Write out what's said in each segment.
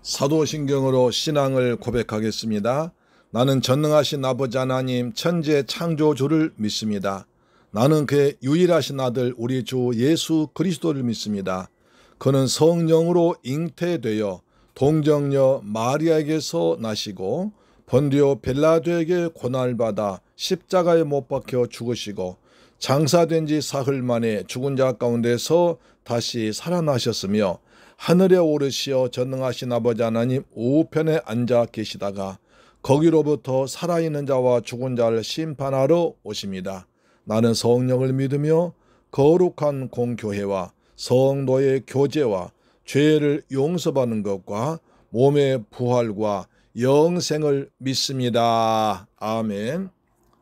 사도신경으로 신앙을 고백하겠습니다. 나는 전능하신 아버지 하나님 천지의 창조주를 믿습니다. 나는 그의 유일하신 아들 우리 주 예수 그리스도를 믿습니다. 그는 성령으로 잉태되어 동정녀 마리아에게서 나시고 본디오 빌라도에게 고난을 받아 십자가에 못 박혀 죽으시고 장사된 지 사흘 만에 죽은 자 가운데서 다시 살아나셨으며 하늘에 오르시어 전능하신 아버지 하나님 우편에 앉아 계시다가 거기로부터 살아있는 자와 죽은 자를 심판하러 오십니다. 나는 성령을 믿으며 거룩한 공교회와 성도의 교제와 죄를 용서받는 것과 몸의 부활과 영생을 믿습니다. 아멘.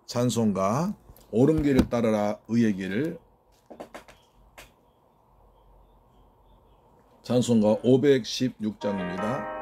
찬송가 옳은 길을 따르라 의의 길을, 찬송가 516장입니다.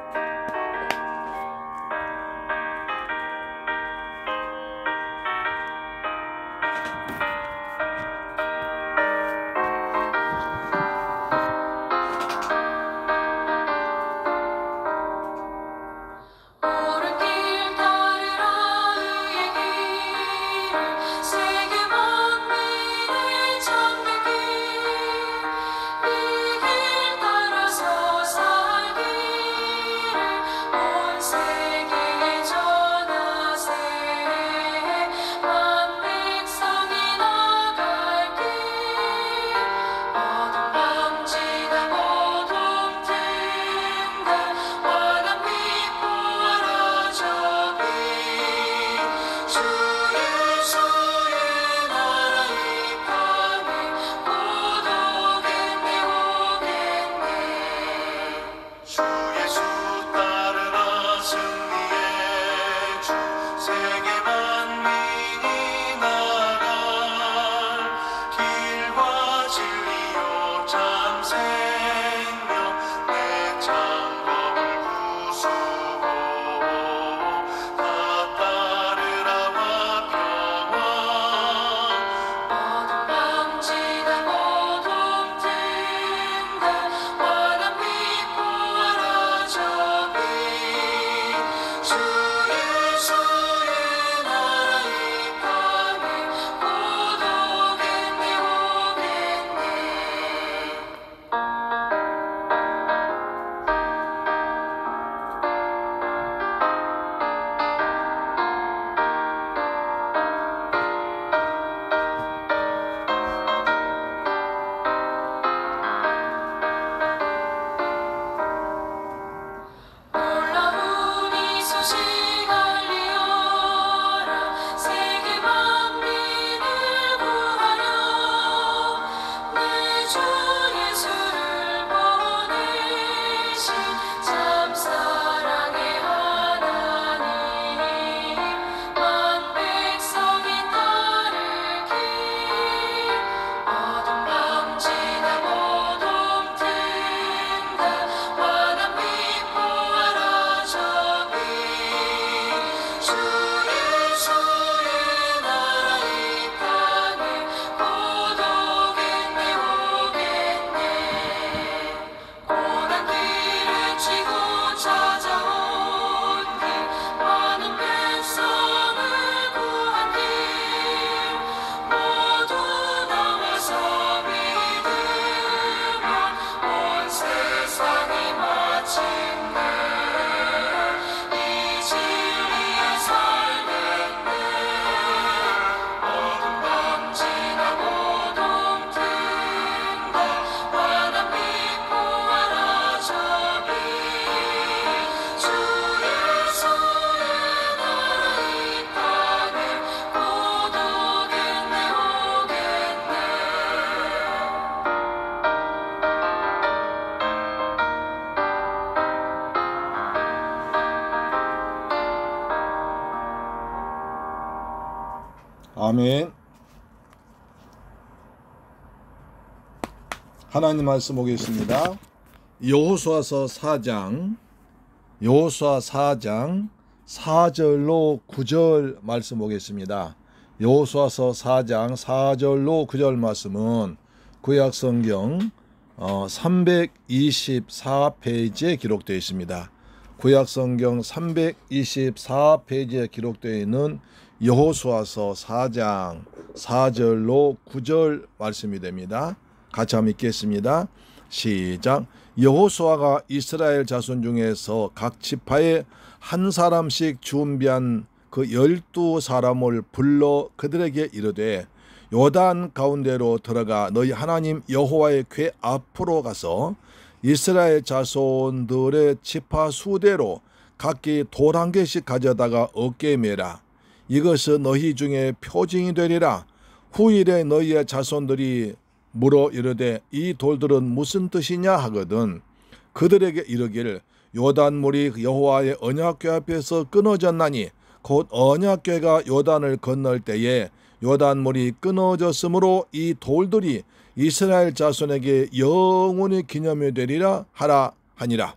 아멘. 하나님 말씀 보겠습니다. 여호수아서 4장 4절로 9절 말씀 보겠습니다. 여호수아서 4장 4절로 9절 말씀은 구약성경 324페이지에 기록되어 있습니다. 구약성경 324페이지에 기록되어 있는 여호수아서 4장 4절로 9절 말씀이 됩니다. 같이 한번 읽겠습니다. 시작. 여호수아가 이스라엘 자손 중에서 각 지파에 한 사람씩 준비한 그 12사람을 불러 그들에게 이르되 요단 가운데로 들어가 너희 하나님 여호와의 궤 앞으로 가서 이스라엘 자손들의 지파 수대로 각기 돌 한 개씩 가져다가 어깨에 매라. 이것은 너희 중에 표징이 되리라. 후일에 너희의 자손들이 물어 이르되 이 돌들은 무슨 뜻이냐 하거든 그들에게 이르기를 요단물이 여호와의 언약궤 앞에서 끊어졌나니 곧 언약궤가 요단을 건널 때에 요단물이 끊어졌으므로 이 돌들이 이스라엘 자손에게 영원히 기념이 되리라 하라 하니라.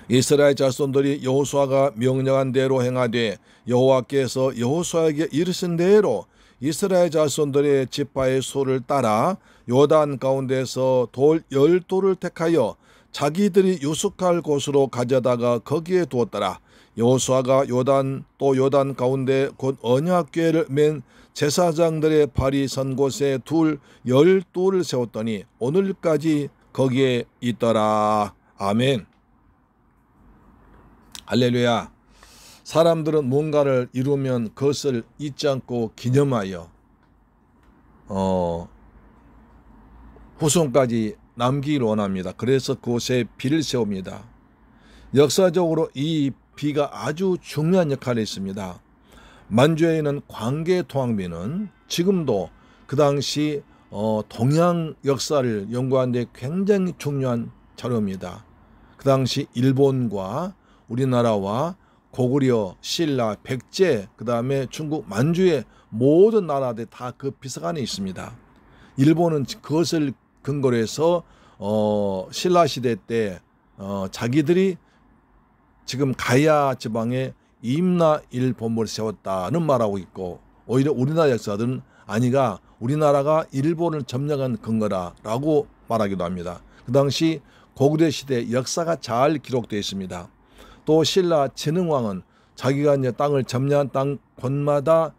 이스라엘 자손들이 여호수아가 명령한 대로 행하되 여호와께서 여호수아에게 이르신 대로 이스라엘 자손들의 지파의 수를 따라 요단 가운데서 돌 10돌을 택하여 자기들이 유숙할 곳으로 가져다가 거기에 두었더라. 여호수아가 요단 가운데 곧 언약궤를 맨 제사장들의 발이 선 곳에 12돌을 세웠더니 오늘까지 거기에 있더라. 아멘. 할렐루야. 사람들은 뭔가를 이루면 그것을 잊지 않고 기념하여 후손까지 남기길 원합니다. 그래서 그곳에 비를 세웁니다. 역사적으로 이 비가 아주 중요한 역할을 했습니다. 만주에 있는 광개토항비는 지금도 그 당시 동양 역사를 연구하는 데 굉장히 중요한 자료입니다. 그 당시 일본과 우리나라와 고구려, 신라, 백제, 그 다음에 중국 만주의 모든 나라들 다 그 비석 안에 있습니다. 일본은 그것을 근거로 해서 신라 시대 때 자기들이 지금 가야 지방에 임나일 본부를 세웠다는 말하고 있고 오히려 우리나라 역사들은 아니가 우리나라가 일본을 점령한 근거라라고 말하기도 합니다. 그 당시 고구려 시대 역사가 잘 기록되어 있습니다. 또 신라 진흥왕은 자기가 이제 땅을 점령한 땅 곳마다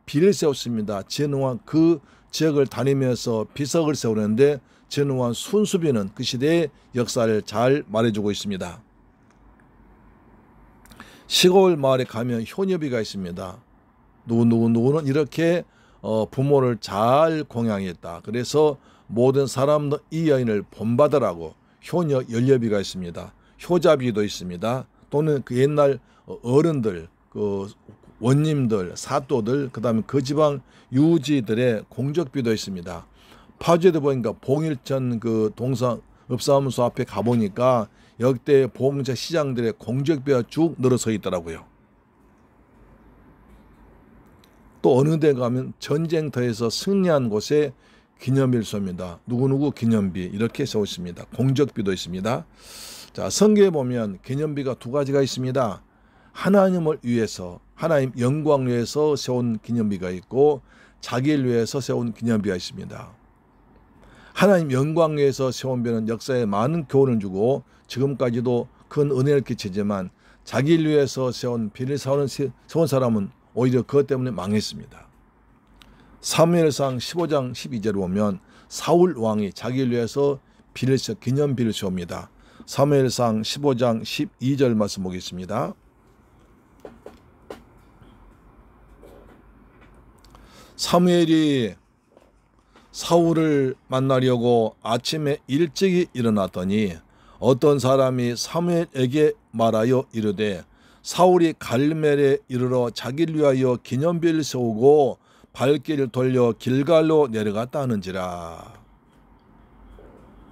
비를 세웠습니다. 진흥왕 그 지역을 다니면서 비석을 세우는데 진흥왕 순수비는 그 시대의 역사를 잘 말해주고 있습니다. 시골 마을에 가면 효녀비가 있습니다. 누구는 이렇게 부모를 잘 공양했다. 그래서 모든 사람도 이 여인을 본받으라고 효녀 연료비가 있습니다. 효자비도 있습니다. 또는 그 옛날 어른들, 그 원님들, 사또들, 그 다음에 그 지방 유지들의 공적비도 있습니다. 파주에도 보니까 봉일천 그 동사업사무소 앞에 가보니까 역대 봉자 시장들의 공적비가 쭉 늘어서 있더라고요. 또 어느 데 가면 전쟁터에서 승리한 곳에 기념일소입니다. 누구누구 기념비 이렇게 써 있습니다. 공적비도 있습니다. 자, 성경에 보면 기념비가 두 가지가 있습니다. 하나님을 위해서 하나님 영광을 위해서 세운 기념비가 있고 자기를 위해서 세운 기념비가 있습니다. 하나님 영광을 위해서 세운 비는 역사에 많은 교훈을 주고 지금까지도 큰 은혜를 끼치지만 자기를 위해서 세운 비를 세운 사람은 오히려 그것 때문에 망했습니다. 사무엘상 15장 12절을 보면 사울 왕이 자기를 위해서 기념비를 세웁니다. 사무엘상 15장 12절 말씀 보겠습니다. 사무엘이 사울을 만나려고 아침에 일찍이 일어났더니 어떤 사람이 사무엘에게 말하여 이르되 사울이 갈멜에 이르러 자기를 위하여 기념비를 세우고 발길을 돌려 길갈로 내려갔다 하는지라.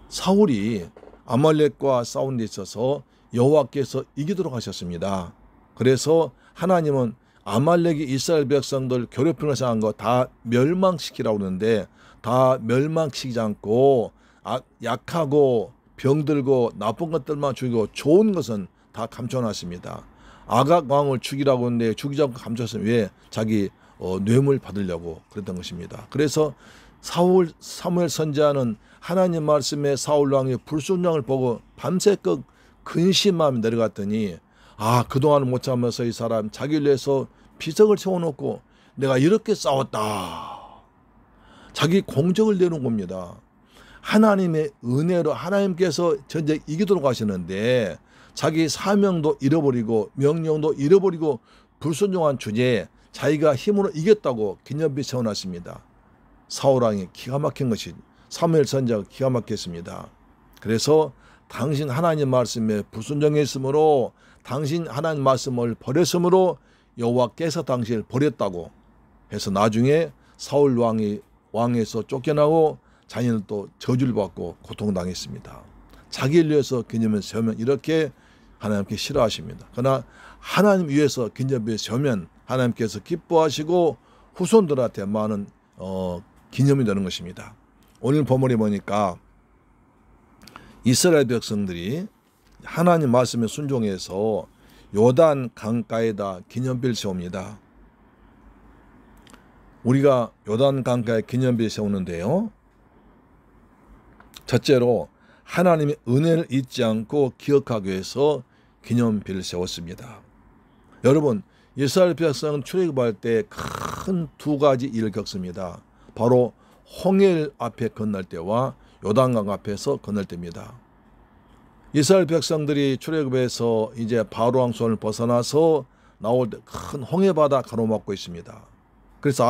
사울이 아말렉과 싸운 데 있어서 여호와께서 이기도록 하셨습니다. 그래서 하나님은 아말렉이 이스라엘 백성들 괴롭히면서 한 거 다 멸망시키라고 하는데 다 멸망시키지 않고 약하고 병들고 나쁜 것들만 죽이고 좋은 것은 다 감춰놨습니다. 아각 왕을 죽이라고 하는데 죽이지 않고 감췄으면 왜 자기 뇌물 받으려고 그랬던 것입니다. 그래서 사무엘 선지자는 하나님 말씀에 사울 왕의 불순종을 보고 밤새 근심마음이 내려갔더니 그동안 못 참아서 이 사람 자기를 위해서 비석을 세워놓고 내가 이렇게 싸웠다. 자기 공적을 내는 겁니다. 하나님의 은혜로 하나님께서 전쟁 이기도록 하시는데 자기 사명도 잃어버리고 명령도 잃어버리고 불순종한 주제에 자기가 힘으로 이겼다고 기념비 세워놨습니다. 사울왕이 기가 막힌 것이 사무엘 선지자가 기가 막혔습니다. 그래서 당신 하나님 말씀에 불순종했으므로 당신 하나님 말씀을 버렸으므로 여호와께서 당신을 버렸다고 해서 나중에 사울 왕에서 쫓겨나고 자녀는 또 저주를 받고 고통당했습니다. 자기를 위해서 기념을 세우면 이렇게 하나님께 싫어하십니다. 그러나 하나님 위해서 기념을 세우면 하나님께서 기뻐하시고 후손들한테 많은 기념이 되는 것입니다. 오늘 본문에 보니까 이스라엘 백성들이 하나님 말씀에 순종해서 요단 강가에다 기념비를 세웁니다. 우리가 요단 강가에 기념비를 세우는데요. 첫째로 하나님의 은혜를 잊지 않고 기억하기 위해서 기념비를 세웠습니다. 여러분, 이스라엘 백성은 출애굽할 때 큰 두 가지 일을 겪습니다. 바로 홍해 앞에 건널 때와 요단강 앞에서 건널 때입니다. 이스라엘 백성들이 출애굽에서 이제 바로왕 손을 벗어나서 나올 때 큰 홍해 바다 가로막고 있습니다. 그래서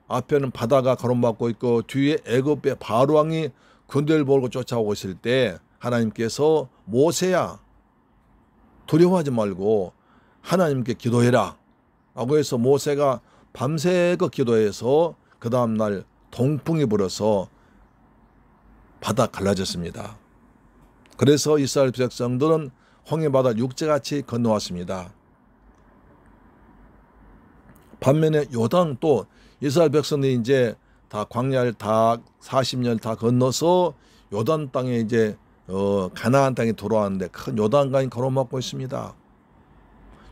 앞에는 바다가 가로막고 있고 뒤에 애굽의 바로왕이 군대를 몰고 쫓아오고 있을 때 하나님께서 모세야 두려워하지 말고 하나님께 기도해라 라고 해서 모세가 밤새고 기도해서 그 다음날 동풍이 불어서 바다 갈라졌습니다. 그래서 이스라엘 백성들은 홍해바다 육지같이 건너왔습니다. 반면에 요단 또 이스라엘 백성들이 이제 다 광야를 다 40년 다 건너서 요단 땅에 이제 가나안 땅에 돌아왔는데 큰 요단강이 가로막고 있습니다.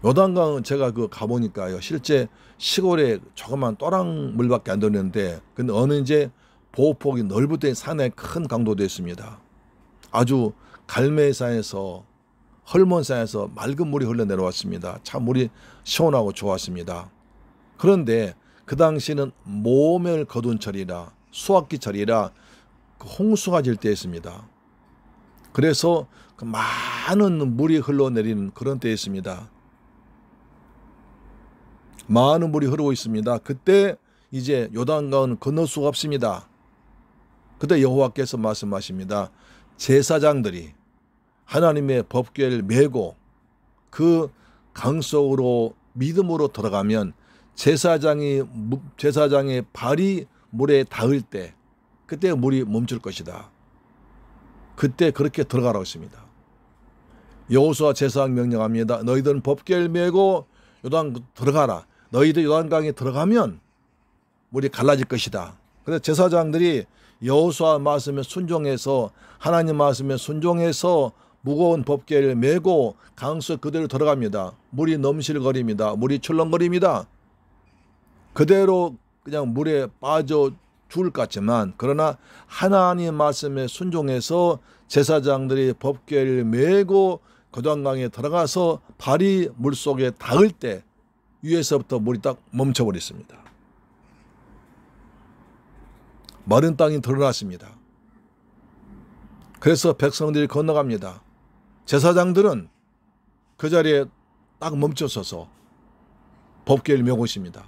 요단강은 제가 가보니까요, 실제 시골에 조그만 또랑 물밖에 안 되는데, 근데 어느 이제 보호폭이 넓을 때 산에 큰 강도도 있습니다. 아주 갈매산에서 헐몬산에서 맑은 물이 흘러내려왔습니다. 참 물이 시원하고 좋았습니다. 그런데 그 당시는 모멸 거둔 철이라 수확기 철이라 홍수가 질 때였습니다. 그래서 많은 물이 흘러내리는 그런 때였습니다. 많은 물이 흐르고 있습니다. 그때 이제 요단강은 건널 수가 없습니다. 그때 여호와께서 말씀하십니다. 제사장들이 하나님의 법궤를 메고 그 강 속으로 믿음으로 들어가면 제사장의 발이 물에 닿을 때 그때 물이 멈출 것이다. 그때 그렇게 들어가라고 했습니다. 여호수아 제사장 명령합니다. 너희들은 법궤를 메고 요단 들어가라. 너희들 요단강에 들어가면 물이 갈라질 것이다. 그래서 제사장들이 여호수아 말씀에 순종해서 하나님 말씀에 순종해서 무거운 법궤를 메고 강속 그대로 들어갑니다. 물이 넘실거립니다. 물이 출렁거립니다. 그대로 그냥 물에 빠져 죽을 것 같지만 그러나 하나님 말씀에 순종해서 제사장들이 법궤를 메고 요단강에 들어가서 발이 물속에 닿을 때 위에서부터 물이 딱 멈춰버렸습니다. 마른 땅이 드러났습니다. 그래서 백성들이 건너갑니다. 제사장들은 그 자리에 딱 멈춰서서 법궤를 메고 있습니다.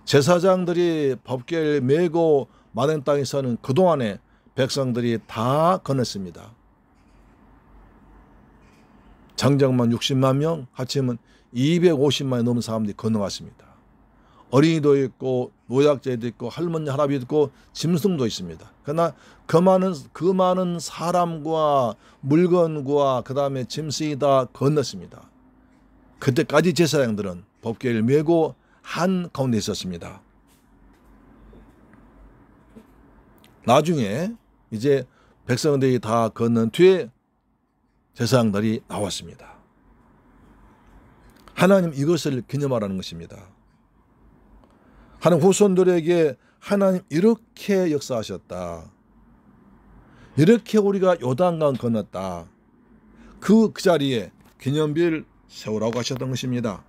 제사장들이 법궤를 메고 마른 땅에 서는 그동안에 백성들이 다 건넜습니다. 장정만 60만 명, 합치면 250만이 넘는 사람들이 건너왔습니다. 어린이도 있고 노약자도 있고 할머니 할아버지도 있고 짐승도 있습니다. 그러나 그 많은 사람과 물건과 그 다음에 짐승이 다 건넜습니다. 그때까지 제사장들은 법궤를 메고 한 가운데 있었습니다. 나중에 이제 백성들이 다 건넌 뒤에 제사장들이 나왔습니다. 하나님 이것을 기념하라는 것입니다. 하나님 후손들에게 하나님 이렇게 역사하셨다. 이렇게 우리가 요단강 건넜다. 그 자리에 기념비를 세우라고 하셨던 것입니다.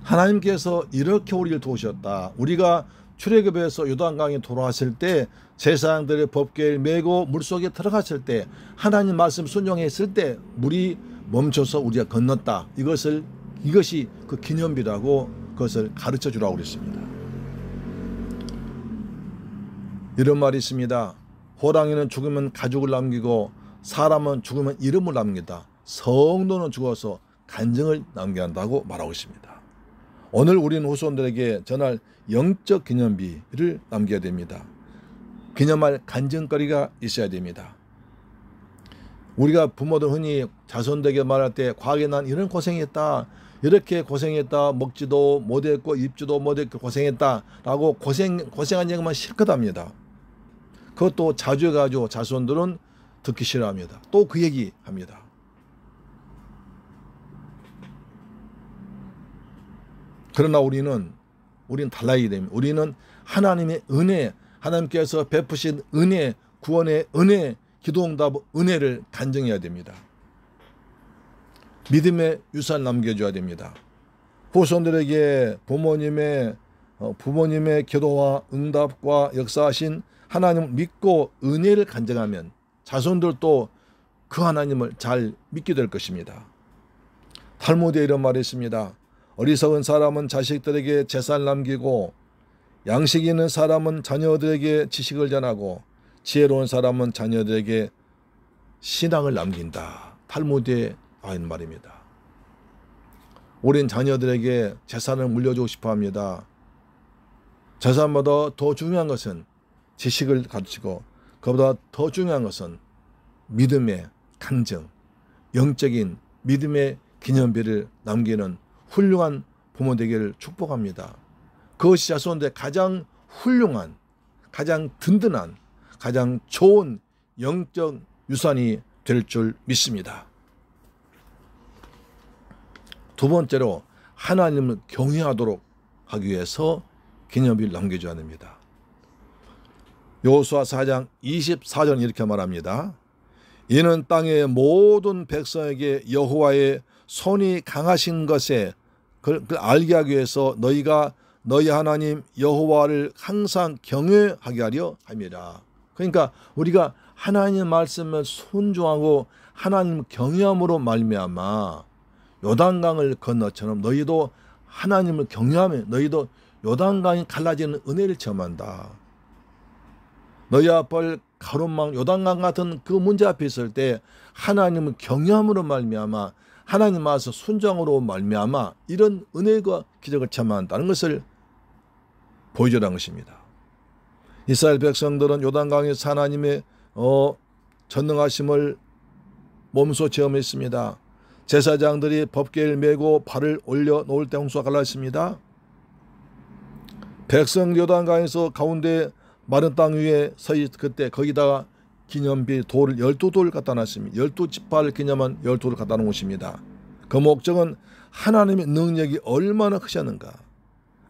하나님께서 이렇게 우리를 도우셨다. 우리가 출애굽에서 요단강에 돌아왔을 때 제사장들의 법궤를 메고 물속에 들어갔을 때 하나님 말씀 순종했을 때 물이 멈춰서 우리가 건넜다. 이것이 그 기념비라고 그것을 가르쳐 주라고 그랬습니다. 이런 말이 있습니다. 호랑이는 죽으면 가죽을 남기고 사람은 죽으면 이름을 남긴다. 성도는 죽어서 간증을 남겨야 한다고 말하고 있습니다. 오늘 우리는 후손들에게 전할 영적 기념비를 남겨야 됩니다. 기념할 간증거리가 있어야 됩니다. 우리가 부모들 흔히 자손들에게 말할 때 과거에 난 이런 고생했다. 이렇게 고생했다. 먹지도 못했고 입지도 못했고 고생했다. 라고 고생한 얘기만 실컷 합니다. 그것도 자주 해가지고 자손들은 듣기 싫어합니다. 또 그 얘기 합니다. 그러나 우리는 달라야 됩니다. 우리는 하나님의 은혜, 하나님께서 베푸신 은혜, 구원의 은혜, 기도응답 은혜를 간증해야 됩니다. 믿음의 유산 남겨줘야 됩니다. 후손들에게 부모님의 기도와 응답과 역사하신 하나님을 믿고 은혜를 간증하면 자손들도 그 하나님을 잘 믿게 될 것입니다. 탈무드에 이런 말이 있습니다. 어리석은 사람은 자식들에게 재산을 남기고 양식 있는 사람은 자녀들에게 지식을 전하고 지혜로운 사람은 자녀들에게 신앙을 남긴다. 탈무드에 나온 말입니다. 우린 자녀들에게 재산을 물려주고 싶어 합니다. 재산보다 더 중요한 것은 지식을 가르치고 그보다 더 중요한 것은 믿음의 간증, 영적인 믿음의 기념비를 남기는 훌륭한 부모 되기를 축복합니다. 그것이 자손들의 가장 훌륭한, 가장 든든한, 가장 좋은 영적 유산이 될 줄 믿습니다. 두 번째로 하나님을 경외하도록 하기 위해서 기념비를 남겨줘야 합니다. 여호수아 4장 24절 이렇게 말합니다. 이는 땅의 모든 백성에게 여호와의 손이 강하신 것에 그걸 알게 하기 위해서 너희가 너희 하나님 여호와를 항상 경외하게 하려 함이라. 그러니까 우리가 하나님의 말씀을 순종하고 하나님을 경외함으로 말미암아 요단강을 건너처럼 너희도 하나님을 경외하면 너희도 요단강이 갈라지는 은혜를 체험한다. 너희 앞을 가로막 요단강 같은 그 문제 앞에 있을 때 하나님을 경외함으로 말미암아 하나님 말씀 순종으로 말미암아 이런 은혜가 기적을 체험한다는 것을 보여주라는 것입니다. 이스라엘 백성들은 요단강에서 하나님의 전능하심을 몸소 체험했습니다. 제사장들이 법궤를 메고 발을 올려 놓을 때 홍수가 갈랐습니다. 백성 요단강에서 가운데 마른 땅 위에 서있 그때 거기다가 기념비 돌을 12돌을 갖다 놨습니다. 12지파를 기념한 12돌을 갖다 놓은 것입니다. 그 목적은 하나님의 능력이 얼마나 크셨는가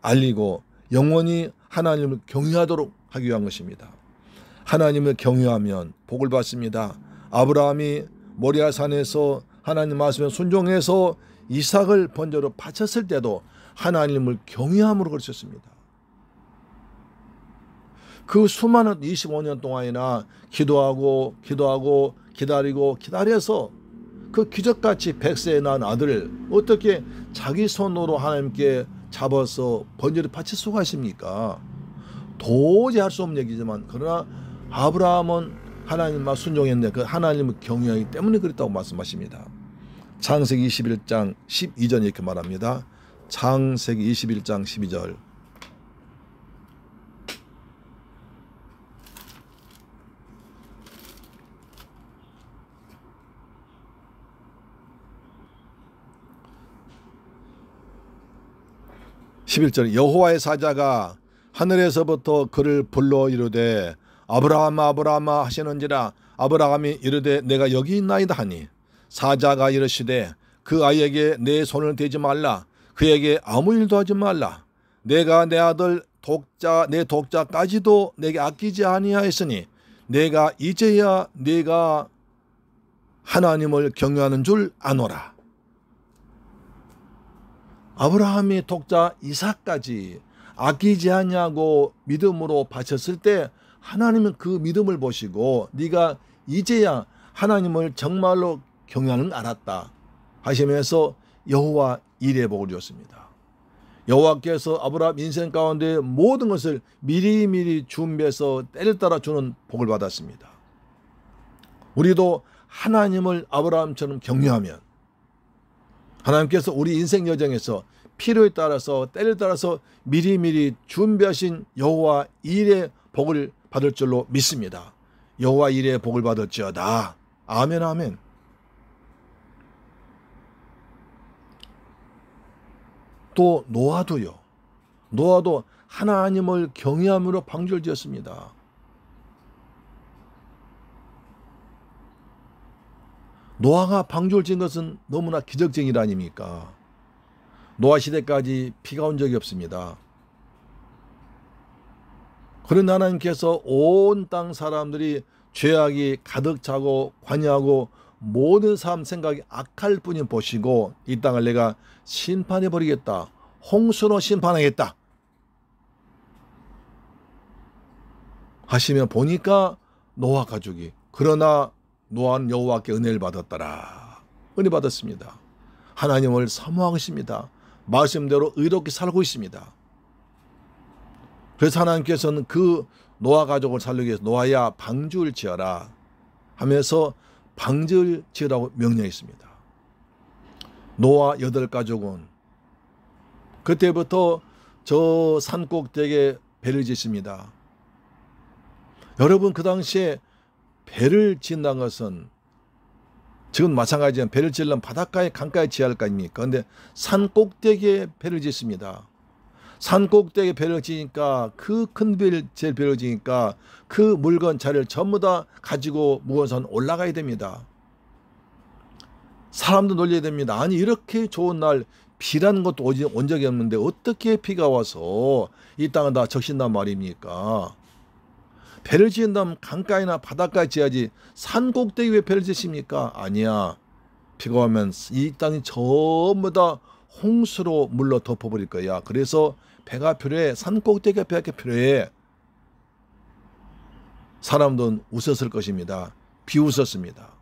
알리고 영원히 하나님을 경외하도록 하기 위한 것입니다. 하나님을 경외하면 복을 받습니다. 아브라함이 모리아 산에서 하나님 말씀에 순종해서 이삭을 번제로 바쳤을 때도 하나님을 경외함으로 그러셨습니다. 그 수많은 25년 동안이나 기도하고 기다려서 그 기적같이 100세에 낳은 아들을 어떻게 자기 손으로 하나님께 잡아서 번제를 바칠 수가 있습니까? 도저히 할 수 없는 얘기지만 그러나 아브라함은 하나님만 순종했는데 그 하나님을 경외하기 때문에 그랬다고 말씀하십니다. 창세기 21장 12절 이렇게 말합니다. 창세기 21장 12절 11절 여호와의 사자가 하늘에서부터 그를 불러 이르되 아브라함아 아브라함아 하시는지라 아브라함이 이르되 내가 여기 있나이다 하니 사자가 이르시되 그 아이에게 내 손을 대지 말라 그에게 아무 일도 하지 말라 내가 내 아들 내 독자까지도 내게 아끼지 아니하였으니 내가 이제야 내가 하나님을 경외하는 줄 아노라. 아브라함이 독자 이삭까지 아끼지 아니하고 믿음으로 바쳤을 때 하나님은 그 믿음을 보시고 네가 이제야 하나님을 정말로 경외하는 걸 알았다 하시면서 여호와 이레의 복을 주었습니다. 여호와께서 아브라함 인생 가운데 모든 것을 미리미리 준비해서 때를 따라 주는 복을 받았습니다. 우리도 하나님을 아브라함처럼 경외하면 하나님께서 우리 인생 여정에서 필요에 따라서 때를 따라서 미리미리 준비하신 여호와 이레의 복을 받을 줄로 믿습니다. 여호와 이레의 복을 받을지어다. 아멘 아멘. 또 노아도요. 노아도 하나님을 경외함으로 방주를 지었습니다. 노아가 방주를 지은 것은 너무나 기적적인 일 아닙니까? 노아 시대까지 비가 온 적이 없습니다. 그런 하나님께서 온 땅 사람들이 죄악이 가득 차고 관여하고 모든 사람 생각이 악할 뿐인 보시고 이 땅을 내가 심판해 버리겠다. 홍수로 심판하겠다. 하시면 보니까 노아 가족이 그러나 노아는 여호와께 은혜를 받았더라. 은혜 받았습니다. 하나님을 사모하고 있습니다. 말씀대로 의롭게 살고 있습니다. 그래서 하나님께서는 그 노아 가족을 살리기 위해서 노아야 방주를 지어라 하면서 방주를 지으라고 명령했습니다. 노아 8가족은 그때부터 저 산꼭대기에 배를 짓습니다. 여러분 그 당시에 배를 짓는다는 것은 지금 마찬가지지만 배를 지으려면 바닷가에 강가에 지어야 할 거 아닙니까? 그런데 산꼭대기에 배를 짓습니다. 산꼭대기에 배를 지니까 그 큰 배를 지니까 그 물건 자리를 전부 다 가지고 무거운 산 올라가야 됩니다. 사람도 놀려야 됩니다. 아니 이렇게 좋은 날 비라는 것도 온 적이 없는데 어떻게 비가 와서 이 땅을 다 적신단 말입니까? 배를 지은다면 강가이나 바닷가에 지어야지 산꼭대기 왜 배를 지십니까? 아니야. 비가 오면 이 땅이 전부 다 홍수로 물로 덮어버릴 거야. 그래서 배가 필요해. 산꼭대기가 배가 필요해. 사람들은 웃었을 것입니다. 비웃었습니다.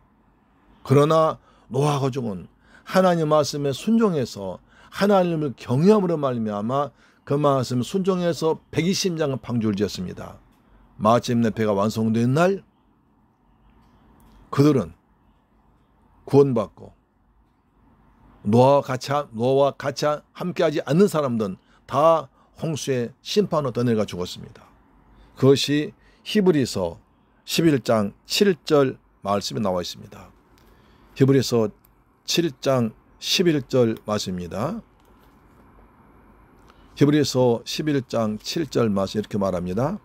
그러나 노아 가족은 하나님 말씀에 순종해서 하나님을 경외함으로 말미암아 그 말씀 순종해서 120장 방주를 지었습니다. 마침내 배가 완성된 날 그들은 구원받고 노아와 같이 함께하지 않는 사람들은 다 홍수의 심판으로 떠내가 죽었습니다. 그것이 히브리서 11장 7절 말씀에 나와 있습니다. 히브리서 7장 11절 말씀입니다. 히브리서 11장 7절 말씀 이렇게 말합니다.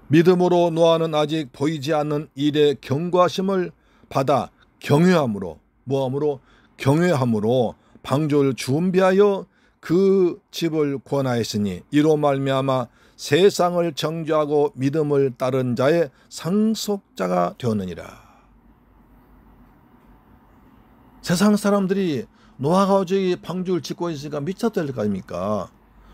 믿음으로 노아는 아직 보이지 않는 일의 경고하심을 받아 경외함으로 경외함으로 방주를 준비하여 그 집을 구원하였으니 이로 말미암아 세상을 정죄하고 믿음을 따른 자의 상속자가 되었느니라. 세상 사람들이 노아 가족이 방주를 짓고 있으니까 미쳤을 거 아닙니까?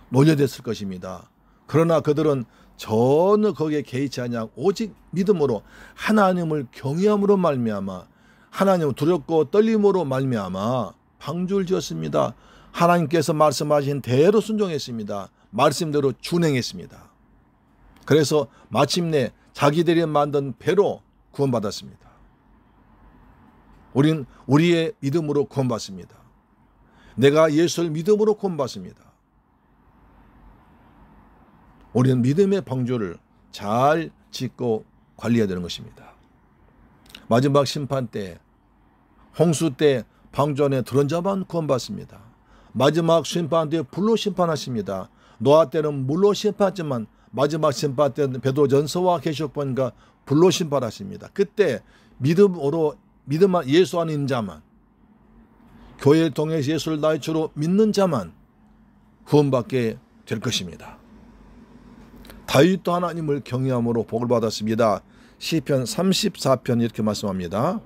놀려댔을 것입니다. 그러나 그들은 전혀 거기에 개의치 않냐 오직 믿음으로 하나님을 경외함으로 말미암아 하나님을 두렵고 떨림으로 말미암아 방주를 지었습니다. 하나님께서 말씀하신 대로 순종했습니다. 말씀대로 준행했습니다. 그래서 마침내 자기들이 만든 배로 구원받았습니다. 우린 우리의 믿음으로 구원받습니다. 내가 예수를 믿음으로 구원받습니다. 우리는 믿음의 방주를 잘 짓고 관리해야 되는 것입니다. 마지막 심판 때, 홍수 때 방주 안에 들어온 자만 구원받습니다. 마지막 심판 때 불로 심판하십니다. 노아 때는 물로 심판했지만 마지막 심판 때는 베드로전서와 계시록본과 불로 심판하십니다. 그때 예수 안에 있는 자만, 교회를 통해서 예수를 나의 주로 믿는 자만 구원받게 될 것입니다. 다윗도 하나님을 경외함으로 복을 받았습니다. 시편 34편 이렇게 말씀합니다.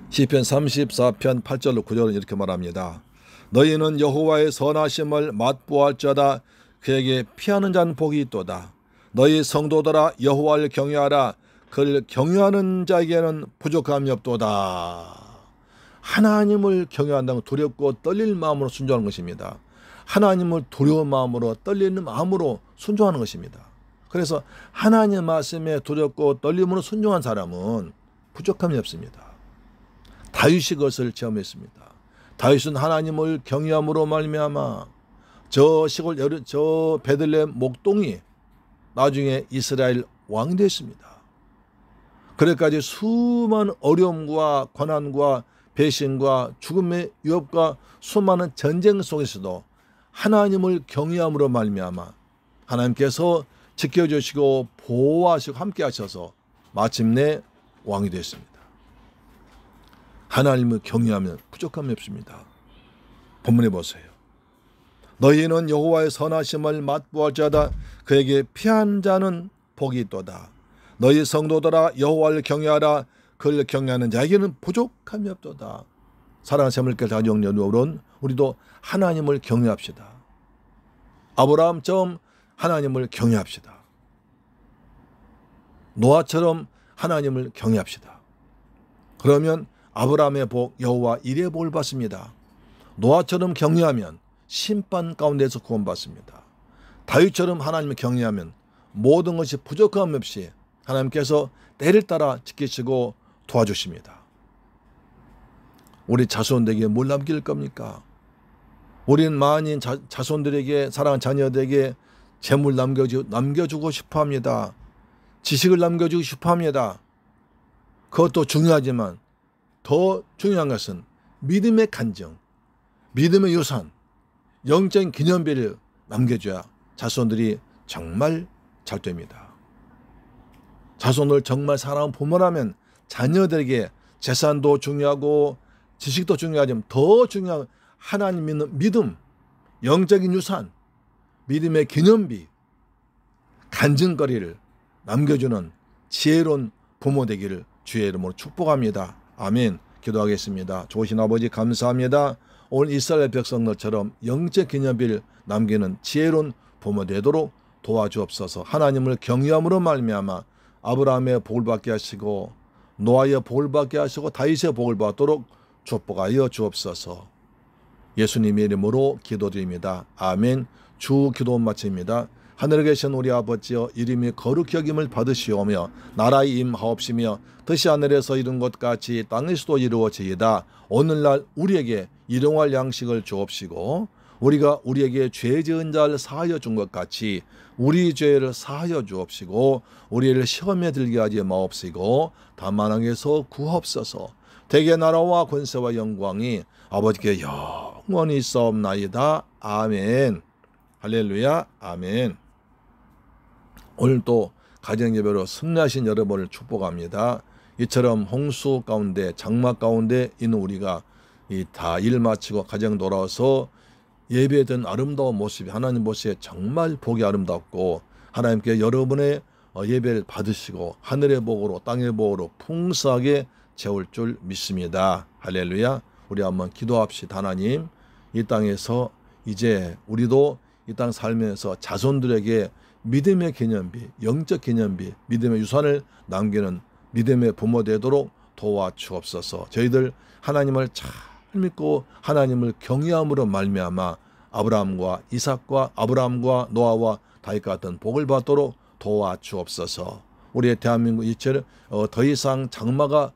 시편 34편 8절로 9절은 이렇게 말합니다. 너희는 여호와의 선하심을 맛보할지어다. 그에게 피하는 자는 복이 있도다. 너희 성도들아 여호와를 경외하라. 그를 경외하는 자에게는 부족함이 없도다. 하나님을 경외한다는 두렵고 떨릴 마음으로 순종하는 것입니다. 하나님을 두려운 마음으로 떨리는 마음으로 순종하는 것입니다. 그래서 하나님 말씀에 두렵고 떨림으로 순종한 사람은 부족함이 없습니다. 다윗이 그것을 체험했습니다. 다윗은 하나님을 경외함으로 말미암아 저 베들레헴 목동이 나중에 이스라엘 왕이 됐습니다. 그래까지 수많은 어려움과 고난과 배신과 죽음의 위협과 수많은 전쟁 속에서도 하나님을 경외함으로 말미암아 하나님께서 지켜주시고 보호하시고 함께 하셔서 마침내 왕이 됐습니다. 하나님을 경외하면 부족함이 없습니다. 본문에 보세요. 너희는 여호와의 선하심을 맛보할지어다. 그에게 피한 자는 복이 있도다. 너희 성도들아 여호와를 경외하라. 그를 경외하는 자에게는 부족함이 없도다. 사랑하는 새물길 가족 여러분, 우리도 하나님을 경외합시다. 아브라함처럼 하나님을 경외합시다. 노아처럼 하나님을 경외합시다. 그러면 아브라함의 복, 여호와 일의 복을 받습니다. 노아처럼 경외하면 심판 가운데서 구원받습니다. 다윗처럼 하나님을 경외하면 모든 것이 부족함 없이 하나님께서 때를 따라 지키시고 도와주십니다. 우리 자손들에게 뭘 남길 겁니까? 우리는 많은 자손들에게, 사랑하는 자녀들에게 재물 남겨주고 싶어 합니다. 지식을 남겨주고 싶어 합니다. 그것도 중요하지만 더 중요한 것은 믿음의 간증, 믿음의 유산, 영적인 기념비를 남겨줘야 자손들이 정말 잘 됩니다. 자손을 정말 사랑하고 부모라면 자녀들에게 재산도 중요하고 지식도 중요하지만 더 중요한 하나님 믿는 믿음, 영적인 유산, 믿음의 기념비, 간증거리를 남겨주는 지혜로운 부모 되기를 주의 이름으로 축복합니다. 아멘. 기도하겠습니다. 좋으신 아버지 감사합니다. 오늘 이스라엘 백성들처럼 영적 기념비를 남기는 지혜로운 부모 되도록 도와주옵소서. 하나님을 경외함으로 말미암아 아브라함의 복을 받게 하시고 노아의 복을 받게 하시고 다윗의 복을 받도록 축복하여 주옵소서. 예수님의 이름으로 기도드립니다. 아멘. 주 기도 마칩니다. 하늘에 계신 우리 아버지여, 이름이 거룩히 여김을 받으시오며 나라의 임하옵시며 뜻이 하늘에서 이룬 것 같이 땅에서도 이루어지이다. 오늘날 우리에게 일용할 양식을 주옵시고 우리가 우리에게 죄 지은 자를 사하여 준 것 같이 우리 죄를 사하여 주옵시고 우리를 시험에 들게 하지 마옵시고 다만 악에서 구하옵소서. 대개 나라와 권세와 영광이 아버지께 영원히 있사옵나이다. 아멘. 할렐루야. 아멘. 오늘도 가정예배로 승리하신 여러분을 축복합니다. 이처럼 홍수 가운데 장막 가운데 있는 우리가 다 일 마치고 가정 돌아와서 예배된 아름다운 모습이 하나님 보시기에 정말 보기 아름답고 하나님께 여러분의 예배를 받으시고 하늘의 복으로 땅의 복으로 풍성하게 채울 줄 믿습니다. 할렐루야. 우리 한번 기도합시다. 하나님, 이 땅에서 이제 우리도 이 땅 살면서 자손들에게 믿음의 기념비, 영적 기념비, 믿음의 유산을 남기는 믿음의 부모 되도록 도와주옵소서. 저희들 하나님을 잘 믿고 하나님을 경외함으로 말미암아 아브라함과 이삭과 아브라함과 노아와 다윗 같은 복을 받도록 도와주옵소서. 우리의 대한민국 이처럼 더 이상 장마가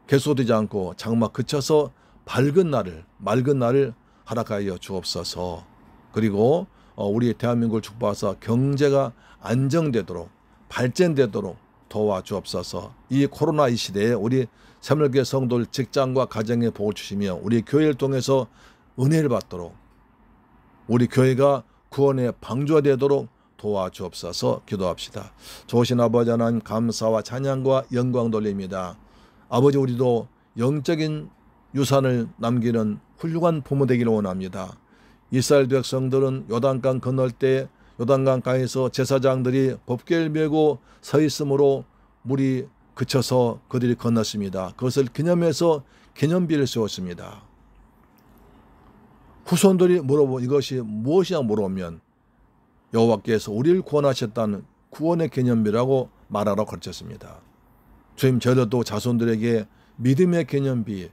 계속되지 않고 장마 그쳐서 맑은 날을 허락하여 주옵소서. 그리고 우리 대한민국을 축복하사 경제가 안정되도록 발전되도록 도와주옵소서. 이 코로나 이 시대에 우리 새물교회 성도들 직장과 가정에 복을 주시며 우리 교회를 통해서 은혜를 받도록 우리 교회가 구원의 방주가 되도록 도와주옵소서. 기도합시다. 좋으신 아버지 하나님, 감사와 찬양과 영광 돌립니다. 아버지, 우리도 영적인 유산을 남기는 훌륭한 부모 되기를 원합니다. 이스라엘 백성들은 요단강 건널 때 요단강 강에서 제사장들이 법궤를 메고 서 있으므로 물이 그쳐서 그들이 건넜습니다. 그것을 기념해서 기념비를 세웠습니다. 후손들이 이것이 무엇이냐 물어보면 여호와께서 우리를 구원하셨다는 구원의 기념비라고 말하라고 가르쳤습니다. 주님, 저희도 자손들에게 믿음의 기념비,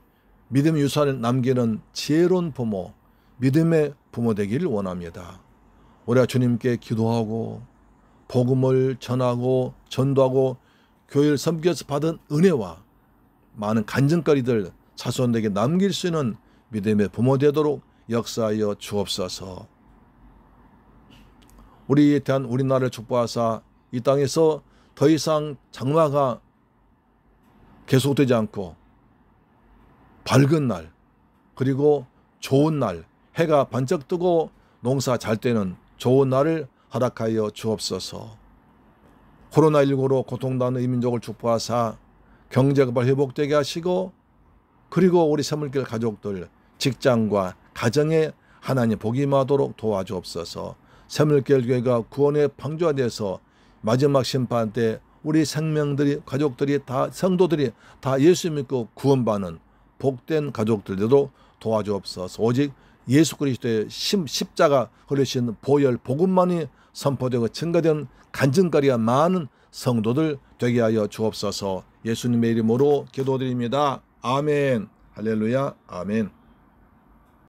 믿음의 유산을 남기는 지혜로운 부모, 믿음의 부모 되기를 원합니다. 우리가 주님께 기도하고 복음을 전하고 전도하고 교회를 섬겨서 받은 은혜와 많은 간증거리들 자손에게 남길 수 있는 믿음의 부모 되도록 역사하여 주옵소서. 우리에 대한 우리나라를 축복하사 이 땅에서 더 이상 장마가 계속되지 않고 밝은 날, 그리고 좋은 날, 해가 반짝 뜨고 농사 잘 되는 좋은 날을 허락하여 주옵소서. 코로나19로 고통당하는 이 민족을 축복하사 경제가 회복되게 하시고, 그리고 우리 새물길 가족들 직장과 가정에 하나님 복이 임하도록 도와주옵소서. 새물길 교회가 구원의 방주가 돼서 마지막 심판 때 우리 생명들이, 가족들이 다, 성도들이 다 예수 믿고 구원받는 복된 가족들도 도와주옵소서. 오직 예수 그리스도의 십자가 흘리신 보혈 복음만이 선포되고 증거된 간증거리가 많은 성도들 되게 하여 주옵소서. 예수님의 이름으로 기도드립니다. 아멘. 할렐루야. 아멘.